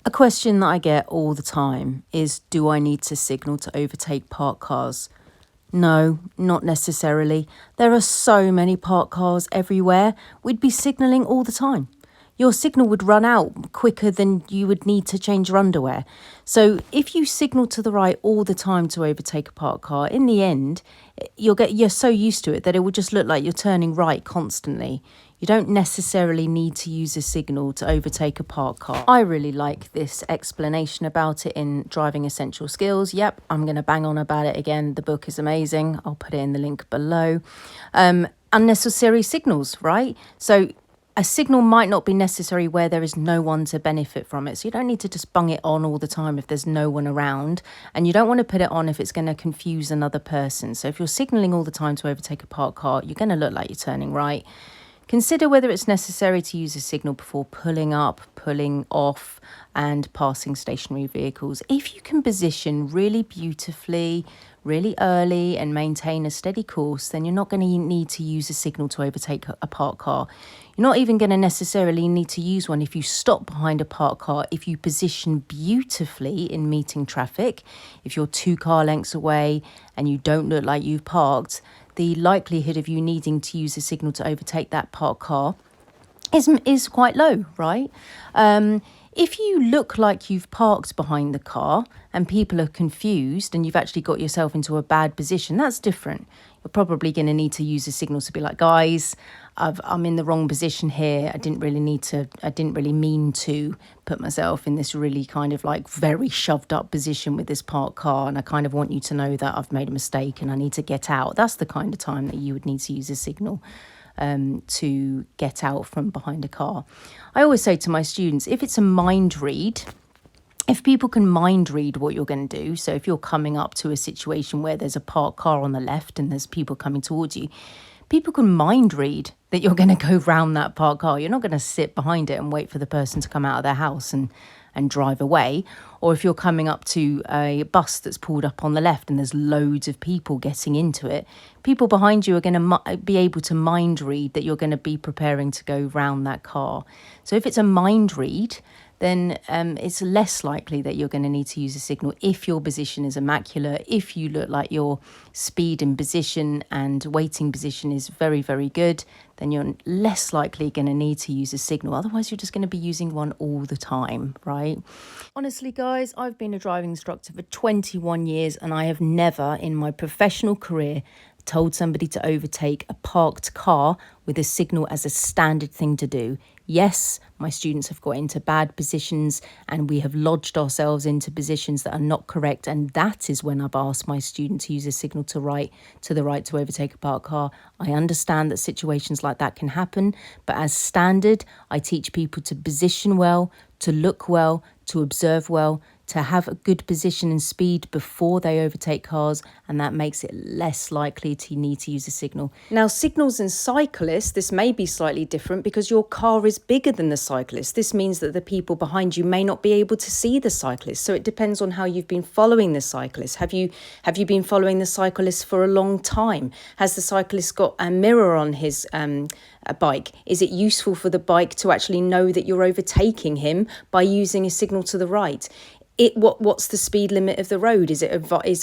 A question that I get all the time is, do I need to signal to overtake parked cars? No, not necessarily. There are so many parked cars everywhere, we'd be signalling all the time. Your signal would run out quicker than you would need to change your underwear. So if you signal to the right all the time to overtake a parked car, in the end, you're so used to it that it will just look like you're turning right constantly. You don't necessarily need to use a signal to overtake a parked car. I really like this explanation about it in Driving Essential Skills. Yep, I'm going to bang on about it again. The book is amazing. I'll put it in the link below. Unnecessary signals, right? So a signal might not be necessary where there is no one to benefit from it. So you don't need to just bung it on all the time if there's no one around. And you don't want to put it on if it's going to confuse another person. So if you're signalling all the time to overtake a parked car, you're going to look like you're turning right. Consider whether it's necessary to use a signal before pulling up, pulling off, and passing stationary vehicles. If you can position really beautifully, really early, and maintain a steady course, then you're not going to need to use a signal to overtake a parked car. You're not even going to necessarily need to use one if you stop behind a parked car, if you position beautifully in meeting traffic. If you're 2 car lengths away and you don't look like you've parked, the likelihood of you needing to use a signal to overtake that parked car is quite low, right? If you look like you've parked behind the car and people are confused and you've actually got yourself into a bad position, that's different. You're probably going to need to use a signal to be like, guys, I'm in the wrong position here. I didn't really mean to put myself in this really kind of like very shoved up position with this parked car. And I kind of want you to know that I've made a mistake and I need to get out. That's the kind of time that you would need to use a signal to get out from behind a car. I always say to my students, if it's a mind read, if people can mind read what you're going to do, so if you're coming up to a situation where there's a parked car on the left and there's people coming towards you, people can mind read that you're going to go round that parked car. You're not going to sit behind it and wait for the person to come out of their house and drive away. Or if you're coming up to a bus that's pulled up on the left and there's loads of people getting into it, people behind you are going to be able to mind read that you're going to be preparing to go round that car. So if it's a mind read, then it's less likely that you're going to need to use a signal if your position is immaculate, if you look like your speed and position and waiting position is very, very good, then you're less likely going to need to use a signal. Otherwise, you're just going to be using one all the time, right? Honestly, guys, I've been a driving instructor for 21 years and I have never in my professional career told somebody to overtake a parked car with a signal as a standard thing to do. Yes, my students have got into bad positions and we have lodged ourselves into positions that are not correct. And that is when I've asked my student to use a signal to the right to overtake a parked car. I understand that situations like that can happen, but as standard, I teach people to position well, to look well, to observe well, to have a good position and speed before they overtake cars, and that makes it less likely to need to use a signal. Now, signals and cyclists, this may be slightly different because your car is bigger than the cyclist. This means that the people behind you may not be able to see the cyclist. So it depends on how you've been following the cyclist. Have you been following the cyclist for a long time? Has the cyclist got a mirror on his a bike? Is it useful for the bike to actually know that you're overtaking him by using a signal to the right? What's the speed limit of the road? Is it a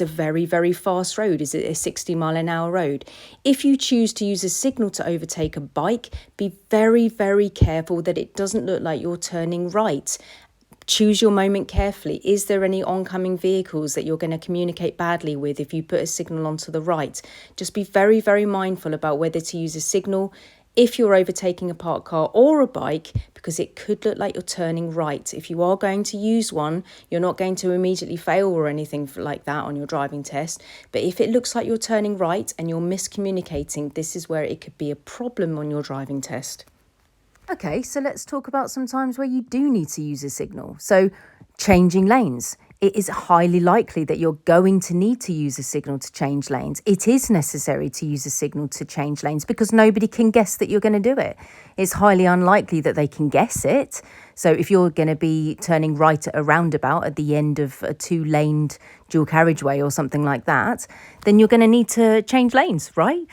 very, very fast road? Is it a 60-mile-an-hour road? If you choose to use a signal to overtake a bike, be very, very careful that it doesn't look like you're turning right. Choose your moment carefully. Is there any oncoming vehicles that you're going to communicate badly with if you put a signal onto the right? Just be very, very mindful about whether to use a signal if you're overtaking a parked car or a bike, because it could look like you're turning right. If you are going to use one, you're not going to immediately fail or anything like that on your driving test. But if it looks like you're turning right and you're miscommunicating, this is where it could be a problem on your driving test. Okay, so let's talk about some times where you do need to use a signal. So changing lanes. It is highly likely that you're going to need to use a signal to change lanes. It is necessary to use a signal to change lanes because nobody can guess that you're going to do it. It's highly unlikely that they can guess it. So if you're going to be turning right at a roundabout at the end of a 2-laned dual carriageway or something like that, then you're going to need to change lanes, right?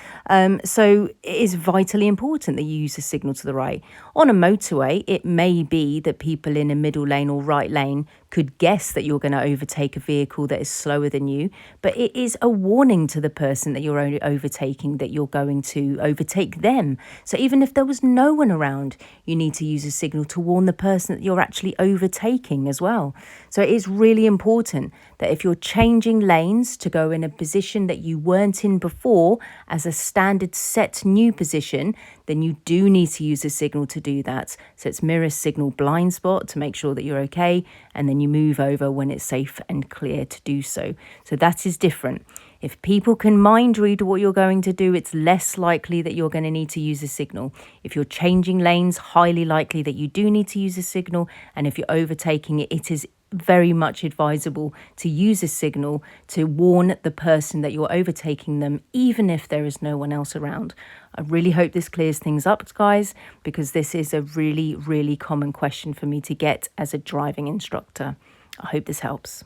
So it is vitally important that you use a signal to the right. On a motorway, it may be that people in a middle lane or right lane could guess that you're going to overtake a vehicle that is slower than you, but it is a warning to the person that you're overtaking that you're going to overtake them. So even if there was no one around, you need to use a signal to warn the person that you're actually overtaking as well. So it is really important that if you're changing lanes to go in a position that you weren't in before as a standard set new position, then you do need to use a signal to do that. So it's mirror, signal, blind spot to make sure that you're okay, and then you move over when it's safe and clear to do so. So that is different. If people can mind read what you're going to do, it's less likely that you're going to need to use a signal. If you're changing lanes, highly likely that you do need to use a signal. And if you're overtaking it, it is very much advisable to use a signal to warn the person that you're overtaking them, even if there is no one else around. I really hope this clears things up, guys, because this is a really, really common question for me to get as a driving instructor. I hope this helps.